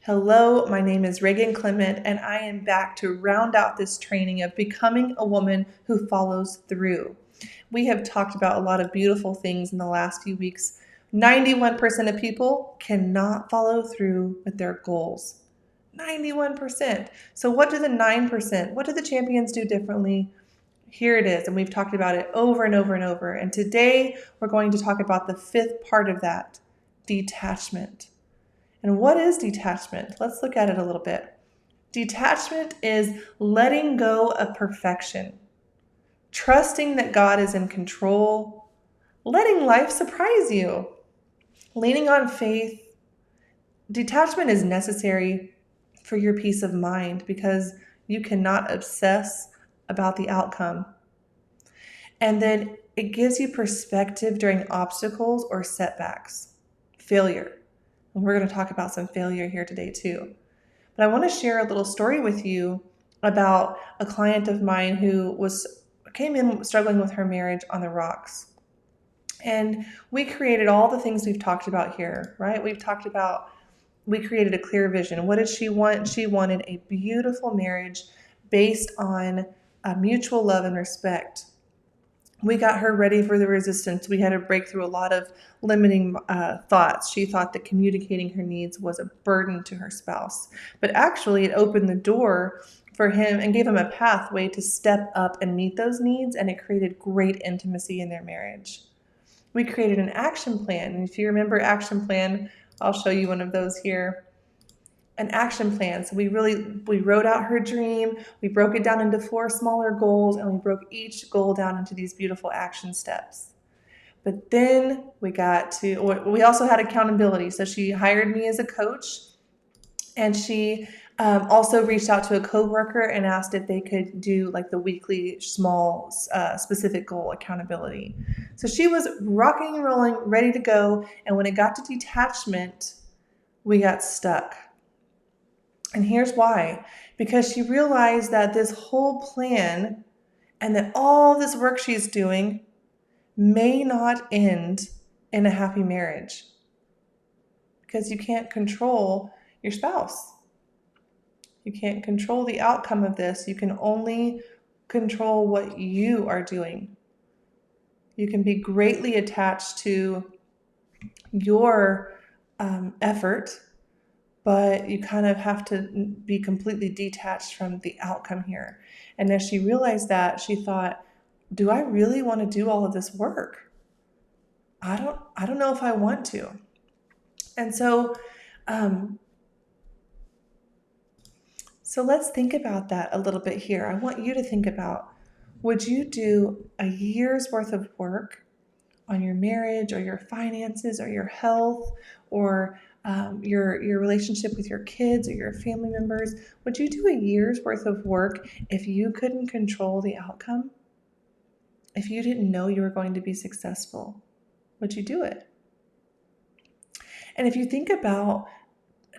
Hello, my name is Reagan Clement, and I am back to round out this training of becoming a woman who follows through. We have talked about a lot of beautiful things in the last few weeks. 91% of people cannot follow through with their goals. 91%. So, what do the 9%? What do the champions do differently? Here it is, and we've talked about it over and over and over. And today we're going to talk about the fifth part of that, detachment. And what is detachment? Let's look at it a little bit. Detachment is letting go of perfection, trusting that God is in control, letting life surprise you, leaning on faith. Detachment is necessary for your peace of mind because you cannot obsess about the outcome. And then it gives you perspective during obstacles or setbacks, failure. And we're going to talk about some failure here today too. But I want to share a little story with you about a client of mine who came in struggling with her marriage on the rocks. And we created all the things we've talked about here, right? We created a clear vision. What did she want? She wanted a beautiful marriage based on mutual love and respect. We got her ready for the resistance. We had to break through a lot of limiting thoughts. She thought that communicating her needs was a burden to her spouse. But actually, it opened the door for him and gave him a pathway to step up and meet those needs, and it created great intimacy in their marriage. We created an action plan. And if you remember action plan, I'll show you one of those here. An action plan. So we wrote out her dream, we broke it down into 4 smaller goals, and we broke each goal down into these beautiful action steps. But then we also had accountability. So she hired me as a coach, and she also reached out to a coworker and asked if they could do like the weekly small specific goal accountability. So she was rocking and rolling, ready to go. And when it got to detachment, we got stuck. And here's why. Because she realized that this whole plan and that all this work she's doing may not end in a happy marriage. Because you can't control your spouse. You can't control the outcome of this. You can only control what you are doing. You can be greatly attached to your effort, but you kind of have to be completely detached from the outcome here. And as she realized that, she thought, do I really want to do all of this work? I don't know if I want to. And so let's think about that a little bit here. I want you to think about, would you do a year's worth of work on your marriage or your finances or your health or your relationship with your kids or your family members? Would you do a year's worth of work if you couldn't control the outcome? If you didn't know you were going to be successful, would you do it? And if you think about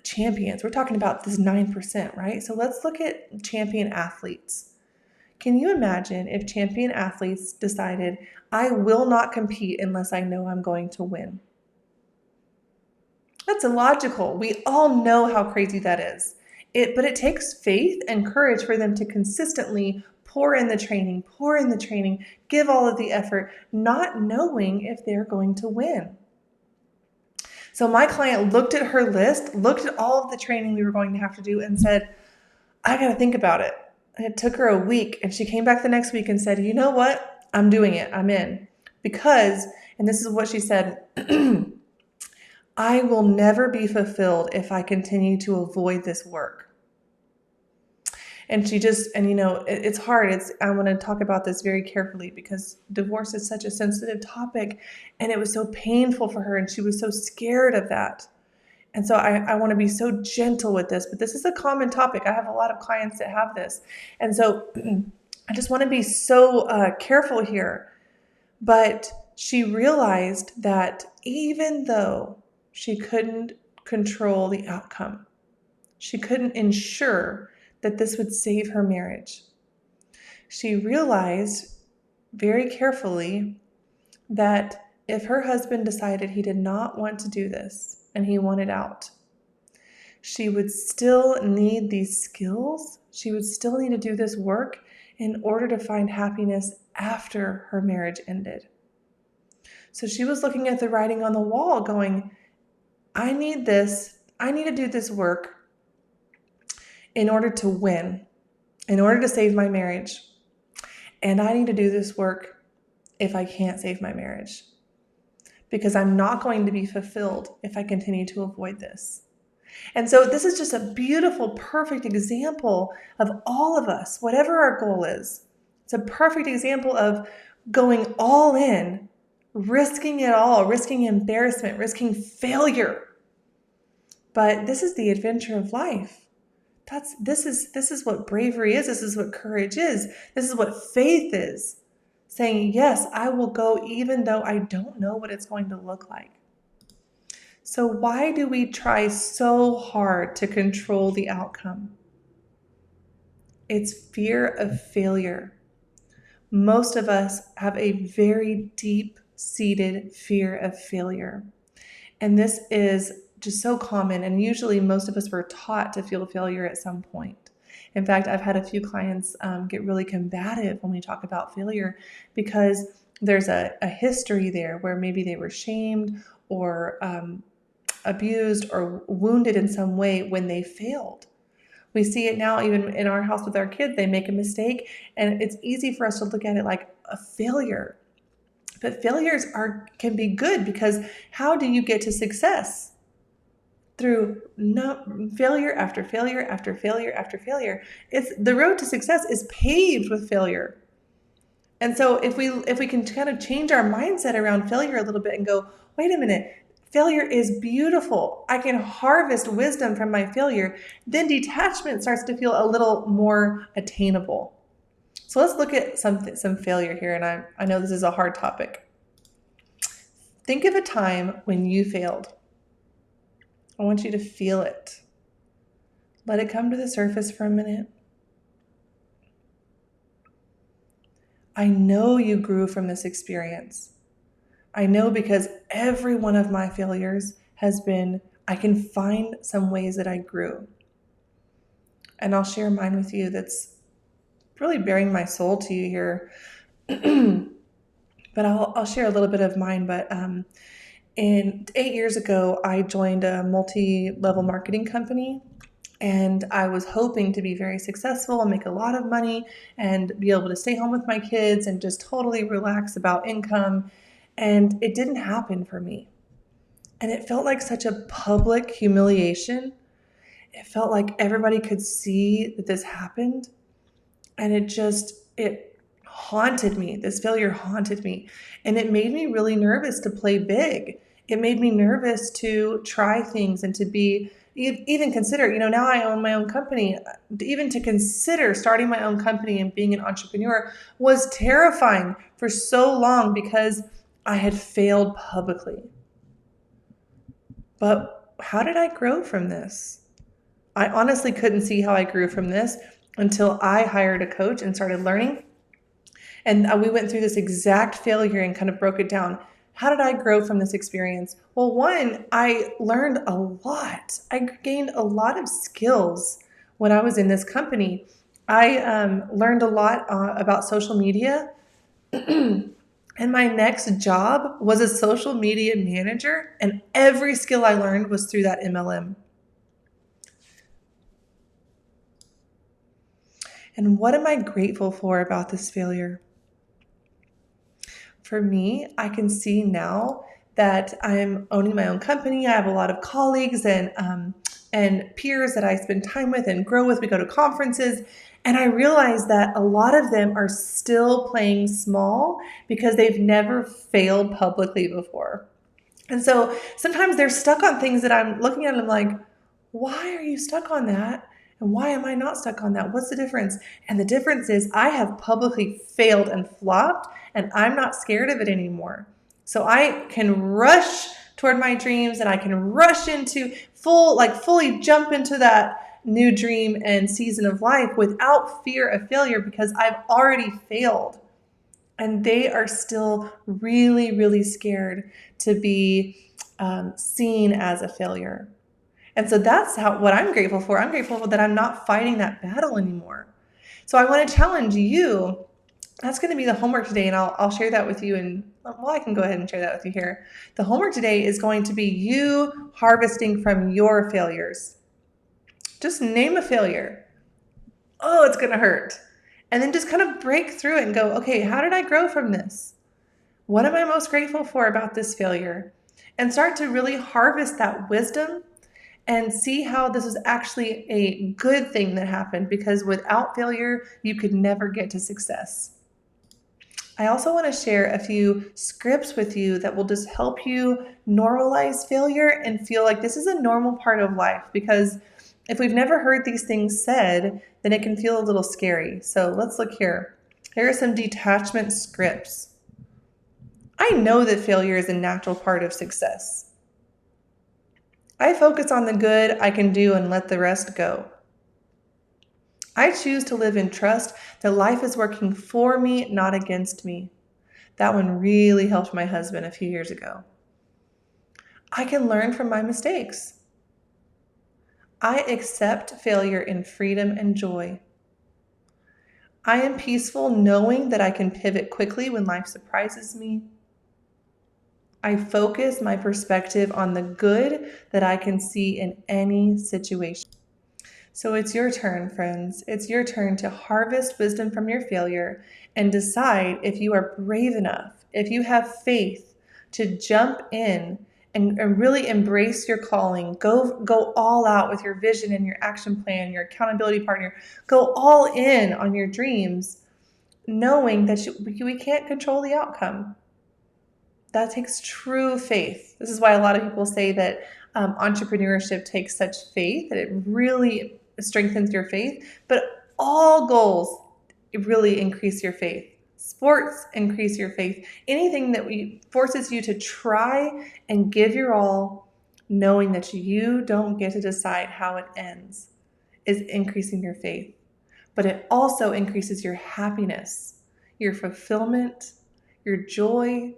champions, we're talking about this 9%, right? So let's look at champion athletes. Can you imagine if champion athletes decided, I will not compete unless I know I'm going to win? That's illogical. We all know how crazy that is. But it takes faith and courage for them to consistently pour in the training, give all of the effort, not knowing if they're going to win. So my client looked at her list, looked at all of the training we were going to have to do, and said, I got to think about it. And it took her a week, and she came back the next week and said, you know what? I'm doing it. I'm in. Because, and this is what she said, I will never be fulfilled if I continue to avoid this work. And it's hard. I want to talk about this very carefully because divorce is such a sensitive topic, and it was so painful for her, and she was so scared of that. And so I want to be so gentle with this, but this is a common topic. I have a lot of clients that have this. And so I just want to be so careful here. But she realized that even though she couldn't control the outcome, she couldn't ensure that this would save her marriage. She realized very carefully that if her husband decided he did not want to do this and he wanted out, she would still need these skills. She would still need to do this work in order to find happiness after her marriage ended. So she was looking at the writing on the wall going, I need this. I need to do this work in order to win, in order to save my marriage. And I need to do this work if I can't save my marriage, because I'm not going to be fulfilled if I continue to avoid this. And so this is just a beautiful, perfect example of all of us, whatever our goal is. It's a perfect example of going all in, risking it all, risking embarrassment, risking failure. But this is the adventure of life. This is what bravery is. This is what courage is. This is what faith is. Saying, yes, I will go even though I don't know what it's going to look like. So why do we try so hard to control the outcome? It's fear of failure. Most of us have a very deep-seated fear of failure. And this is just so common. And usually most of us were taught to feel failure at some point. In fact, I've had a few clients get really combative when we talk about failure because there's a history there where maybe they were shamed or abused or wounded in some way when they failed. We see it now even in our house with our kids. They make a mistake and it's easy for us to look at it like a failure. But failures can be good, because how do you get to success? Through failure after failure after failure after failure. It's the road to success is paved with failure. And so if we can kind of change our mindset around failure a little bit and go, wait a minute, failure is beautiful. I can harvest wisdom from my failure. Then detachment starts to feel a little more attainable. So let's look at some failure here. And I know this is a hard topic. Think of a time when you failed. I want you to feel it. Let it come to the surface for a minute. I know you grew from this experience. I know, because every one of my failures has been, I can find some ways that I grew. And I'll share mine with you that's really bearing my soul to you here. But I'll share a little bit of mine. But 8 years ago, I joined a multi-level marketing company. And I was hoping to be very successful and make a lot of money and be able to stay home with my kids and just totally relax about income. And it didn't happen for me. And it felt like such a public humiliation. It felt like everybody could see that this happened. And it haunted me. This failure haunted me. And it made me really nervous to play big. It made me nervous to try things and to be, even consider, now I own my own company. Even to consider starting my own company and being an entrepreneur was terrifying for so long because I had failed publicly. But how did I grow from this? I honestly couldn't see how I grew from this until I hired a coach and started learning. And we went through this exact failure and kind of broke it down. How did I grow from this experience? Well, one, I learned a lot. I gained a lot of skills when I was in this company. I learned a lot about social media. And my next job was a social media manager. And every skill I learned was through that MLM. And what am I grateful for about this failure? For me, I can see now that I'm owning my own company. I have a lot of colleagues and peers that I spend time with and grow with. We go to conferences, and I realize that a lot of them are still playing small because they've never failed publicly before. And so sometimes they're stuck on things that I'm looking at and I'm like, why are you stuck on that? And why am I not stuck on that? What's the difference? And the difference is I have publicly failed and flopped, and I'm not scared of it anymore. So I can rush toward my dreams, and I can rush into fully jump into that new dream and season of life without fear of failure because I've already failed. And they are still really, really scared to be seen as a failure. And so that's what I'm grateful for. I'm grateful that I'm not fighting that battle anymore. So I want to challenge you. That's going to be the homework today, and I'll share that with you. And well, I can go ahead and share that with you here. The homework today is going to be you harvesting from your failures. Just name a failure. Oh, it's going to hurt. And then just kind of break through it and go, okay, how did I grow from this? What am I most grateful for about this failure? And start to really harvest that wisdom and see how this is actually a good thing that happened, because without failure, you could never get to success. I also want to share a few scripts with you that will just help you normalize failure and feel like this is a normal part of life, because if we've never heard these things said, then it can feel a little scary. So let's look here. Here are some detachment scripts. I know that failure is a natural part of success. I focus on the good I can do and let the rest go. I choose to live in trust that life is working for me, not against me. That one really helped my husband a few years ago. I can learn from my mistakes. I accept failure in freedom and joy. I am peaceful knowing that I can pivot quickly when life surprises me. I focus my perspective on the good that I can see in any situation. So it's your turn, friends. It's your turn to harvest wisdom from your failure and decide if you are brave enough, if you have faith to jump in and really embrace your calling. Go all out with your vision and your action plan, your accountability partner. Go all in on your dreams, knowing that we can't control the outcome. That takes true faith. This is why a lot of people say that entrepreneurship takes such faith, that it really strengthens your faith. But all goals really increase your faith. Sports increase your faith. Anything that forces you to try and give your all, knowing that you don't get to decide how it ends, is increasing your faith. But it also increases your happiness, your fulfillment, your joy.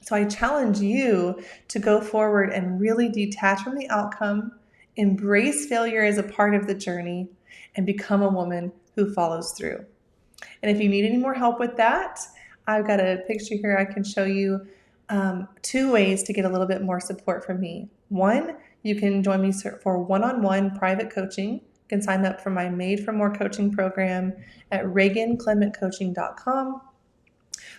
So I challenge you to go forward and really detach from the outcome, embrace failure as a part of the journey, and become a woman who follows through. And if you need any more help with that, I've got a picture here I can show you two ways to get a little bit more support from me. One, you can join me for one-on-one private coaching. You can sign up for my Made for More coaching program at reaganclementcoaching.com.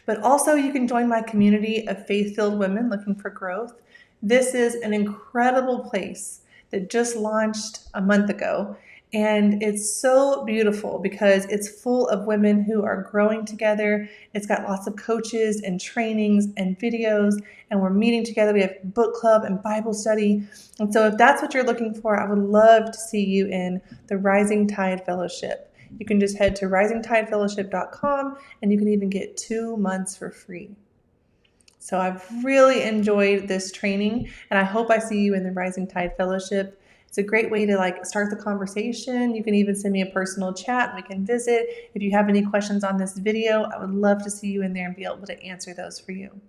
But also, you can join my community of faith-filled women looking for growth. This is an incredible place that just launched a month ago. And it's so beautiful because it's full of women who are growing together. It's got lots of coaches and trainings and videos, and we're meeting together. We have book club and Bible study. And so if that's what you're looking for, I would love to see you in the Rising Tide Fellowship. You can just head to risingtidefellowship.com, and you can even get 2 months for free. So I've really enjoyed this training, and I hope I see you in the Rising Tide Fellowship. It's a great way to start the conversation. You can even send me a personal chat and we can visit. If you have any questions on this video, I would love to see you in there and be able to answer those for you.